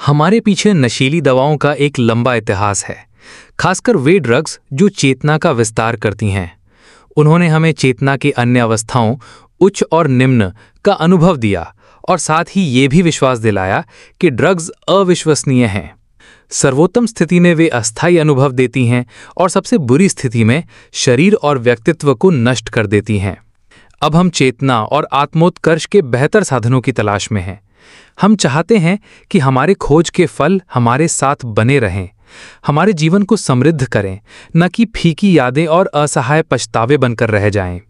हमारे पीछे नशीली दवाओं का एक लंबा इतिहास है, खासकर वे ड्रग्स जो चेतना का विस्तार करती हैं। उन्होंने हमें चेतना की अन्य अवस्थाओं, उच्च और निम्न, का अनुभव दिया और साथ ही ये भी विश्वास दिलाया कि ड्रग्स अविश्वसनीय हैं। सर्वोत्तम स्थिति में वे अस्थायी अनुभव देती हैं और सबसे बुरी स्थिति में शरीर और व्यक्तित्व को नष्ट कर देती हैं। अब हम चेतना और आत्मोत्कर्ष के बेहतर साधनों की तलाश में हैं। हम चाहते हैं कि हमारे खोज के फल हमारे साथ बने रहें, हमारे जीवन को समृद्ध करें, न कि फीकी यादें और असहाय पछतावे बनकर रह जाएं।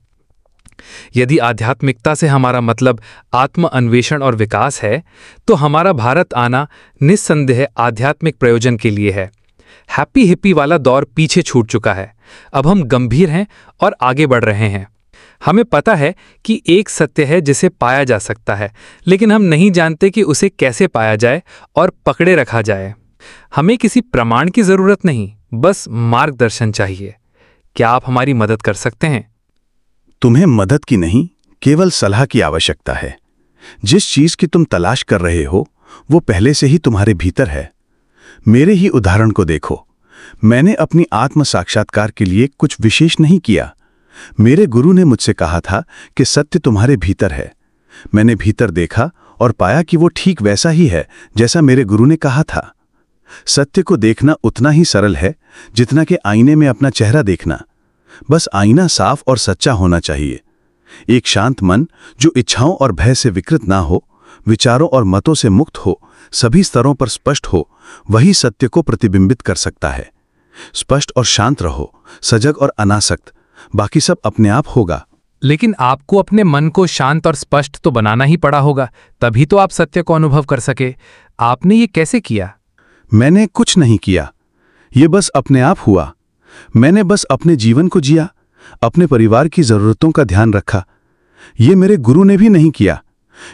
यदि आध्यात्मिकता से हमारा मतलब आत्म अन्वेषण और विकास है, तो हमारा भारत आना निस्संदेह आध्यात्मिक प्रयोजन के लिए है। हैप्पी हिप्पी वाला दौर पीछे छूट चुका है। अब हम गंभीर हैं और आगे बढ़ रहे हैं। हमें पता है कि एक सत्य है जिसे पाया जा सकता है, लेकिन हम नहीं जानते कि उसे कैसे पाया जाए और पकड़े रखा जाए। हमें किसी प्रमाण की जरूरत नहीं, बस मार्गदर्शन चाहिए। क्या आप हमारी मदद कर सकते हैं? तुम्हें मदद की नहीं, केवल सलाह की आवश्यकता है। जिस चीज की तुम तलाश कर रहे हो वो पहले से ही तुम्हारे भीतर है। मेरे ही उदाहरण को देखो। मैंने अपनी आत्म साक्षात्कार के लिए कुछ विशेष नहीं किया। मेरे गुरु ने मुझसे कहा था कि सत्य तुम्हारे भीतर है। मैंने भीतर देखा और पाया कि वो ठीक वैसा ही है जैसा मेरे गुरु ने कहा था। सत्य को देखना उतना ही सरल है जितना कि आईने में अपना चेहरा देखना। बस आईना साफ और सच्चा होना चाहिए। एक शांत मन जो इच्छाओं और भय से विकृत ना हो, विचारों और मतों से मुक्त हो, सभी स्तरों पर स्पष्ट हो, वही सत्य को प्रतिबिंबित कर सकता है। स्पष्ट और शांत रहो, सजग और अनासक्त, बाकी सब अपने आप होगा। लेकिन आपको अपने मन को शांत और स्पष्ट तो बनाना ही पड़ा होगा, तभी तो आप सत्य को अनुभव कर सके। आपने ये कैसे किया? मैंने कुछ नहीं किया, ये बस अपने आप हुआ। मैंने बस अपने जीवन को जिया, अपने परिवार की जरूरतों का ध्यान रखा। ये मेरे गुरु ने भी नहीं किया,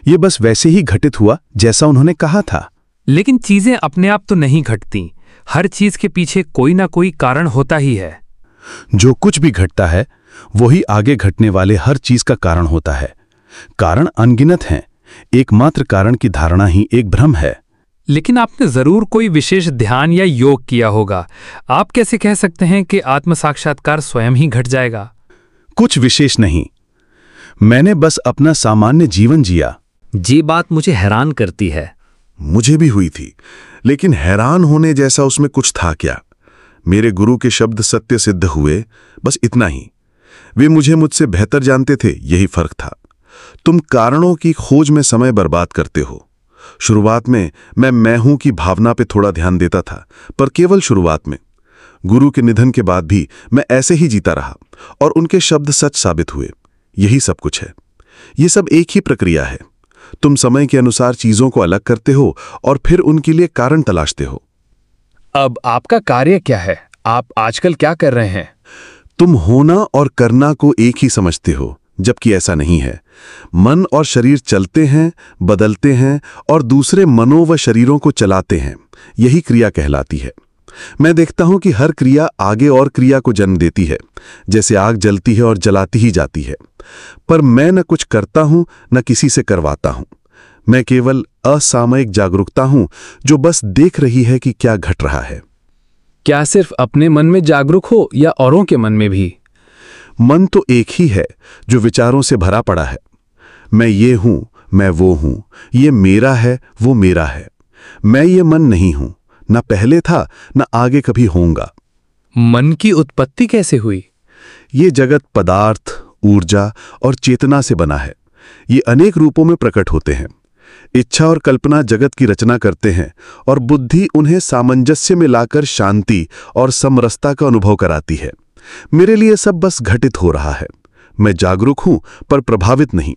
ये बस वैसे ही घटित हुआ जैसा उन्होंने कहा था। लेकिन चीजें अपने आप तो नहीं घटती, हर चीज के पीछे कोई ना कोई कारण होता ही है। जो कुछ भी घटता है वही आगे घटने वाले हर चीज का कारण होता है। कारण अनगिनत हैं, एकमात्र कारण की धारणा ही एक भ्रम है। लेकिन आपने जरूर कोई विशेष ध्यान या योग किया होगा। आप कैसे कह सकते हैं कि आत्म साक्षात्कार स्वयं ही घट जाएगा? कुछ विशेष नहीं, मैंने बस अपना सामान्य जीवन जिया। ये बात मुझे हैरान करती है। मुझे भी हुई थी, लेकिन हैरान होने जैसा उसमें कुछ था क्या? मेरे गुरु के शब्द सत्य सिद्ध हुए, बस इतना ही। वे मुझसे बेहतर जानते थे, यही फर्क था। तुम कारणों की खोज में समय बर्बाद करते हो। शुरुआत में मैं हूं की भावना पे थोड़ा ध्यान देता था, पर केवल शुरुआत में। गुरु के निधन के बाद भी मैं ऐसे ही जीता रहा और उनके शब्द सच साबित हुए। यही सब कुछ है। ये सब एक ही प्रक्रिया है। तुम समय के अनुसार चीजों को अलग करते हो और फिर उनके लिए कारण तलाशते हो। अब आपका कार्य क्या है? आप आजकल क्या कर रहे हैं? तुम होना और करना को एक ही समझते हो, जबकि ऐसा नहीं है। मन और शरीर चलते हैं, बदलते हैं और दूसरे मनों व शरीरों को चलाते हैं। यही क्रिया कहलाती है। मैं देखता हूं कि हर क्रिया आगे और क्रिया को जन्म देती है, जैसे आग जलती है और जलाती ही जाती है। पर मैं न कुछ करता हूं न किसी से करवाता हूं। मैं केवल असामयिक जागरूकता हूं जो बस देख रही है कि क्या घट रहा है। क्या सिर्फ अपने मन में जागरूक हो या औरों के मन में भी? मन तो एक ही है जो विचारों से भरा पड़ा है। मैं ये हूं, मैं वो हूं, ये मेरा है, वो मेरा है। मैं ये मन नहीं हूं, न पहले था न आगे कभी होऊंगा। मन की उत्पत्ति कैसे हुई? ये जगत पदार्थ, ऊर्जा और चेतना से बना है। ये अनेक रूपों में प्रकट होते हैं। इच्छा और कल्पना जगत की रचना करते हैं और बुद्धि उन्हें सामंजस्य में लाकर शांति और समरसता का अनुभव कराती है। मेरे लिए सब बस घटित हो रहा है। मैं जागरूक हूं पर प्रभावित नहीं।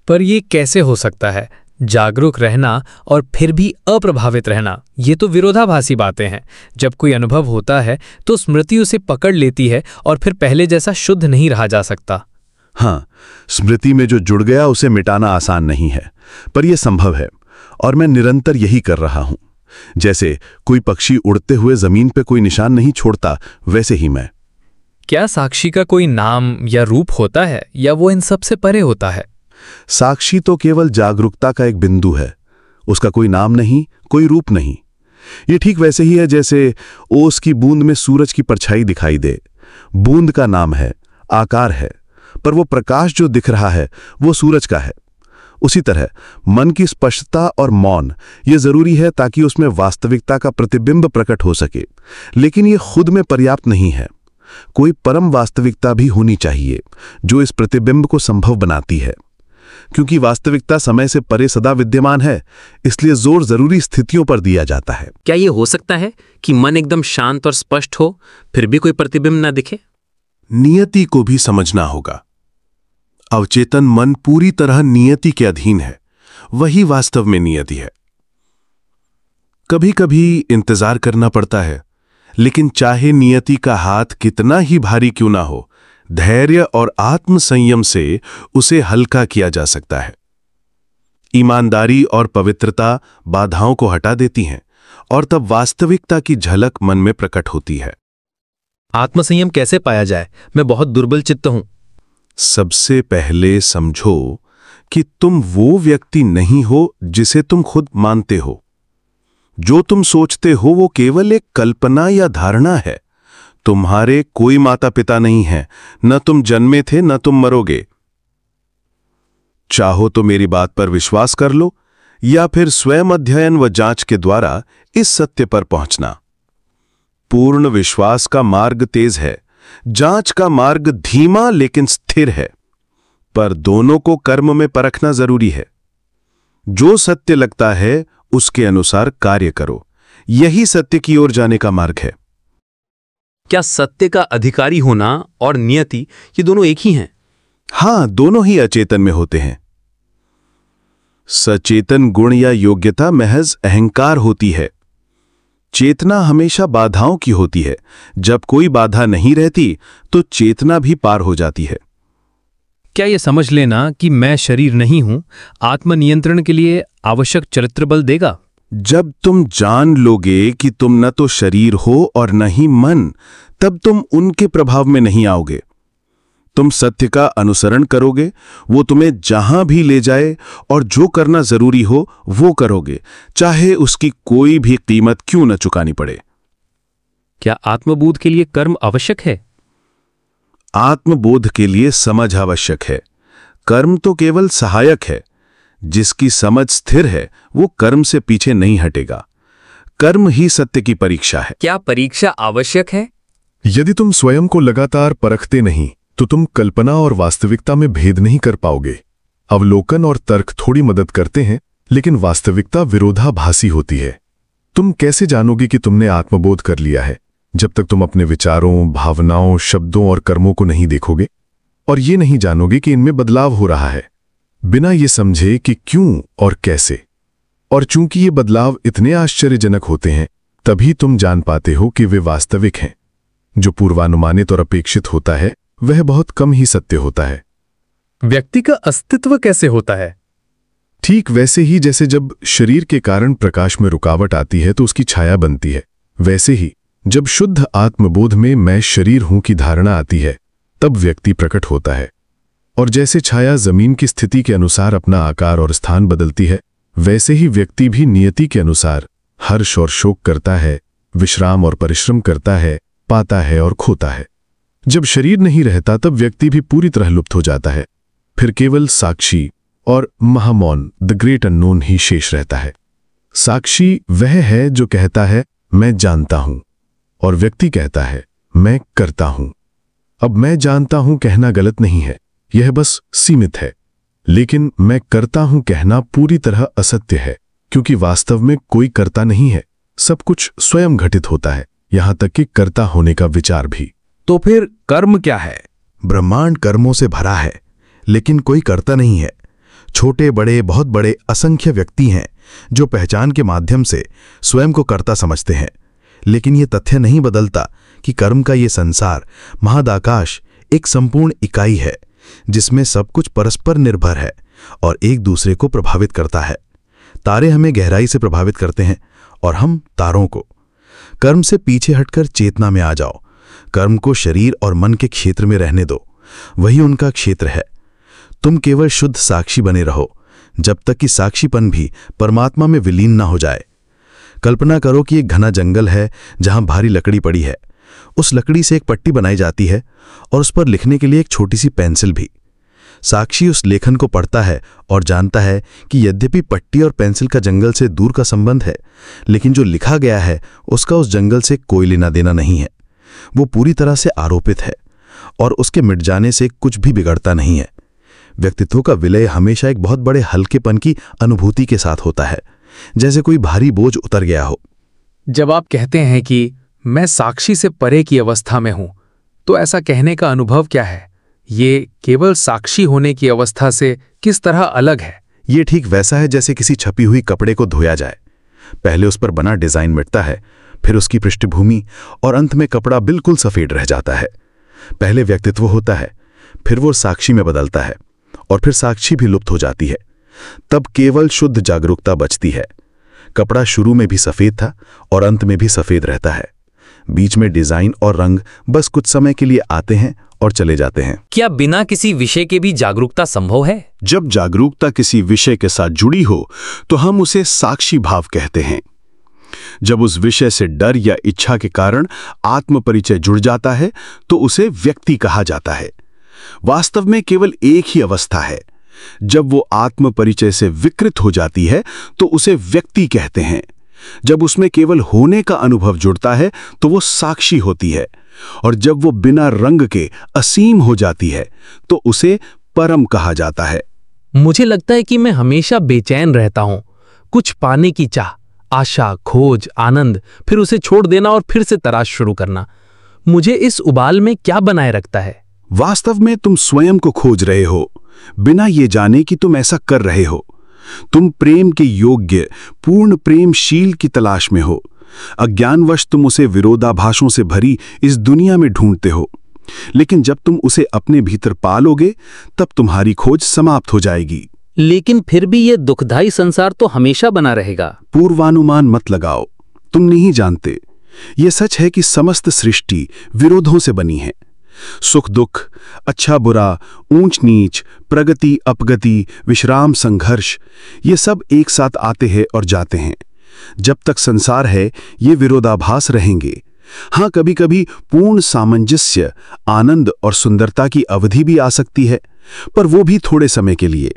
पर यह कैसे हो सकता है? जागरूक रहना और फिर भी अप्रभावित रहना, ये तो विरोधाभासी बातें हैं। जब कोई अनुभव होता है तो स्मृति उसे पकड़ लेती है और फिर पहले जैसा शुद्ध नहीं रहा जा सकता। हाँ, स्मृति में जो जुड़ गया उसे मिटाना आसान नहीं है, पर यह संभव है और मैं निरंतर यही कर रहा हूं। जैसे कोई पक्षी उड़ते हुए जमीन पे कोई निशान नहीं छोड़ता, वैसे ही मैं। क्या साक्षी का कोई नाम या रूप होता है या वो इन सब से परे होता है? साक्षी तो केवल जागरूकता का एक बिंदु है। उसका कोई नाम नहीं, कोई रूप नहीं। ये ठीक वैसे ही है जैसे ओस की बूंद में सूरज की परछाई दिखाई दे। बूंद का नाम है, आकार है, पर वो प्रकाश जो दिख रहा है वो सूरज का है। उसी तरह मन की स्पष्टता और मौन ये जरूरी है ताकि उसमें वास्तविकता का प्रतिबिंब प्रकट हो सके, लेकिन ये खुद में पर्याप्त नहीं है। कोई परम वास्तविकता भी होनी चाहिए जो इस प्रतिबिंब को संभव बनाती है। क्योंकि वास्तविकता समय से परे सदा विद्यमान है, इसलिए जोर जरूरी स्थितियों पर दिया जाता है। क्या ये हो सकता है कि मन एकदम शांत और स्पष्ट हो, फिर भी कोई प्रतिबिंब ना दिखे? नियति को भी समझना होगा। अवचेतन मन पूरी तरह नियति के अधीन है, वही वास्तव में नियति है। कभी कभी इंतजार करना पड़ता है, लेकिन चाहे नियति का हाथ कितना ही भारी क्यों ना हो, धैर्य और आत्म संयम से उसे हल्का किया जा सकता है। ईमानदारी और पवित्रता बाधाओं को हटा देती हैं और तब वास्तविकता की झलक मन में प्रकट होती है। आत्मसंयम कैसे पाया जाए? मैं बहुत दुर्बल चित्त हूं। सबसे पहले समझो कि तुम वो व्यक्ति नहीं हो जिसे तुम खुद मानते हो। जो तुम सोचते हो वो केवल एक कल्पना या धारणा है। तुम्हारे कोई माता पिता नहीं है, न तुम जन्मे थे न तुम मरोगे। चाहो तो मेरी बात पर विश्वास कर लो या फिर स्वयं अध्ययन व जांच के द्वारा इस सत्य पर पहुंचना। पूर्ण विश्वास का मार्ग तेज है, जांच का मार्ग धीमा लेकिन स्थिर है, पर दोनों को कर्म में परखना जरूरी है। जो सत्य लगता है उसके अनुसार कार्य करो, यही सत्य की ओर जाने का मार्ग है। क्या सत्य का अधिकारी होना और नियति ये दोनों एक ही हैं? हां, दोनों ही अचेतन में होते हैं। सचेतन गुण या योग्यता महज अहंकार होती है। चेतना हमेशा बाधाओं की होती है। जब कोई बाधा नहीं रहती तो चेतना भी पार हो जाती है। क्या ये समझ लेना कि मैं शरीर नहीं हूं आत्मनियंत्रण के लिए आवश्यक चरित्र बल देगा? जब तुम जान लोगे कि तुम न तो शरीर हो और न ही मन, तब तुम उनके प्रभाव में नहीं आओगे। तुम सत्य का अनुसरण करोगे, वो तुम्हें जहां भी ले जाए, और जो करना जरूरी हो वो करोगे, चाहे उसकी कोई भी कीमत क्यों न चुकानी पड़े। क्या आत्मबोध के लिए कर्म आवश्यक है? आत्मबोध के लिए समझ आवश्यक है। कर्म तो केवल सहायक है। जिसकी समझ स्थिर है वो कर्म से पीछे नहीं हटेगा। कर्म ही सत्य की परीक्षा है। क्या परीक्षा आवश्यक है? यदि तुम स्वयं को लगातार परखते नहीं तो तुम कल्पना और वास्तविकता में भेद नहीं कर पाओगे। अवलोकन और तर्क थोड़ी मदद करते हैं, लेकिन वास्तविकता विरोधाभासी होती है। तुम कैसे जानोगे कि तुमने आत्मबोध कर लिया है जब तक तुम अपने विचारों, भावनाओं, शब्दों और कर्मों को नहीं देखोगे और ये नहीं जानोगे कि इनमें बदलाव हो रहा है, बिना ये समझे कि क्यों और कैसे। और चूंकि ये बदलाव इतने आश्चर्यजनक होते हैं, तभी तुम जान पाते हो कि वे वास्तविक हैं। जो पूर्वानुमानित और अपेक्षित होता है वह बहुत कम ही सत्य होता है। व्यक्ति का अस्तित्व कैसे होता है? ठीक वैसे ही जैसे जब शरीर के कारण प्रकाश में रुकावट आती है तो उसकी छाया बनती है, वैसे ही जब शुद्ध आत्मबोध में मैं शरीर हूं की धारणा आती है तब व्यक्ति प्रकट होता है। और जैसे छाया जमीन की स्थिति के अनुसार अपना आकार और स्थान बदलती है, वैसे ही व्यक्ति भी नियति के अनुसार हर्ष और शोक करता है, विश्राम और परिश्रम करता है, पाता है और खोता है। जब शरीर नहीं रहता तब व्यक्ति भी पूरी तरह लुप्त हो जाता है। फिर केवल साक्षी और महामौन, द ग्रेट अननोन ही शेष रहता है। साक्षी वह है जो कहता है मैं जानता हूं, और व्यक्ति कहता है मैं करता हूं। अब मैं जानता हूं कहना गलत नहीं है, यह बस सीमित है, लेकिन मैं करता हूं कहना पूरी तरह असत्य है, क्योंकि वास्तव में कोई करता नहीं है। सब कुछ स्वयं घटित होता है, यहां तक कि कर्ता होने का विचार भी। तो फिर कर्म क्या है? ब्रह्मांड कर्मों से भरा है, लेकिन कोई कर्ता नहीं है। छोटे बड़े, बहुत बड़े असंख्य व्यक्ति हैं जो पहचान के माध्यम से स्वयं को कर्ता समझते हैं, लेकिन ये तथ्य नहीं बदलता कि कर्म का ये संसार, महदाकाश, एक संपूर्ण इकाई है जिसमें सब कुछ परस्पर निर्भर है और एक दूसरे को प्रभावित करता है। तारे हमें गहराई से प्रभावित करते हैं और हम तारों को। कर्म से पीछे हटकर चेतना में आ जाओ। कर्म को शरीर और मन के क्षेत्र में रहने दो, वही उनका क्षेत्र है। तुम केवल शुद्ध साक्षी बने रहो, जब तक कि साक्षीपन भी परमात्मा में विलीन ना हो जाए। कल्पना करो कि एक घना जंगल है जहां भारी लकड़ी पड़ी है। उस लकड़ी से एक पट्टी बनाई जाती है और उस पर लिखने के लिए एक छोटी सी पेंसिल भी। साक्षी उस लेखन को पढ़ता है और जानता है कि यद्यपि पट्टी और पेंसिल का जंगल से दूर का संबंध है, लेकिन जो लिखा गया है उसका उस जंगल से कोई लेना देना नहीं है। वो पूरी तरह से आरोपित है और उसके मिट जाने से कुछ भी बिगड़ता नहीं है। व्यक्तित्व का विलय हमेशा एक बहुत बड़े हल्केपन की अनुभूति के साथ होता है, जैसे कोई भारी बोझ उतर गया हो। जब आप कहते हैं कि मैं साक्षी से परे की अवस्था में हूं, तो ऐसा कहने का अनुभव क्या है? ये केवल साक्षी होने की अवस्था से किस तरह अलग है? ये ठीक वैसा है जैसे किसी छपी हुई कपड़े को धोया जाए। पहले उस पर बना डिजाइन मिटता है, फिर उसकी पृष्ठभूमि, और अंत में कपड़ा बिल्कुल सफेद रह जाता है। पहले व्यक्तित्व होता है, फिर वो साक्षी में बदलता है, और फिर साक्षी भी लुप्त हो जाती है। तब केवल शुद्ध जागरूकता बचती है। कपड़ा शुरू में भी सफेद था और अंत में भी सफेद रहता है। बीच में डिजाइन और रंग बस कुछ समय के लिए आते हैं और चले जाते हैं। क्या बिना किसी विषय के भी जागरूकता संभव है? जब जागरूकता किसी विषय के साथ जुड़ी हो तो हम उसे साक्षी भाव कहते हैं। जब उस विषय से डर या इच्छा के कारण आत्म परिचय जुड़ जाता है तो उसे व्यक्ति कहा जाता है। वास्तव में केवल एक ही अवस्था है। जब वो आत्म परिचय से विकृत हो जाती है तो उसे व्यक्ति कहते हैं। जब उसमें केवल होने का अनुभव जुड़ता है तो वो साक्षी होती है, और जब वो बिना रंग के असीम हो जाती है तो उसे परम कहा जाता है। मुझे लगता है कि मैं हमेशा बेचैन रहता हूं। कुछ पाने की चाह, आशा, खोज, आनंद, फिर उसे छोड़ देना और फिर से तलाश शुरू करना। मुझे इस उबाल में क्या बनाए रखता है? वास्तव में तुम स्वयं को खोज रहे हो, बिना ये जाने कि तुम ऐसा कर रहे हो। तुम प्रेम के योग्य, पूर्ण प्रेमशील की तलाश में हो। अज्ञानवश तुम उसे विरोधाभासों से भरी इस दुनिया में ढूंढते हो, लेकिन जब तुम उसे अपने भीतर पालोगे तब तुम्हारी खोज समाप्त हो जाएगी। लेकिन फिर भी ये दुखदाई संसार तो हमेशा बना रहेगा। पूर्वानुमान मत लगाओ, तुम नहीं जानते। ये सच है कि समस्त सृष्टि विरोधों से बनी है। सुख दुख, अच्छा बुरा, ऊंच नीच, प्रगति अपगति, विश्राम संघर्ष, ये सब एक साथ आते हैं और जाते हैं। जब तक संसार है ये विरोधाभास रहेंगे। हाँ, कभी कभी पूर्ण सामंजस्य, आनंद और सुंदरता की अवधि भी आ सकती है, पर वो भी थोड़े समय के लिए।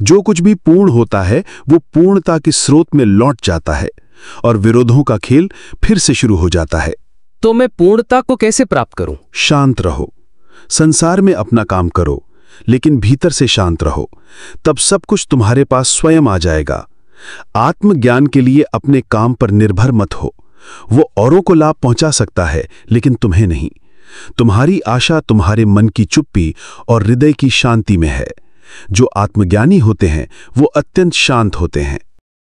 जो कुछ भी पूर्ण होता है वो पूर्णता के स्रोत में लौट जाता है और विरोधों का खेल फिर से शुरू हो जाता है। तो मैं पूर्णता को कैसे प्राप्त करूं? शांत रहो। संसार में अपना काम करो, लेकिन भीतर से शांत रहो। तब सब कुछ तुम्हारे पास स्वयं आ जाएगा। आत्मज्ञान के लिए अपने काम पर निर्भर मत हो। वो औरों को लाभ पहुंचा सकता है, लेकिन तुम्हें नहीं। तुम्हारी आशा तुम्हारे मन की चुप्पी और हृदय की शांति में है। जो आत्मज्ञानी होते हैं वो अत्यंत शांत होते हैं।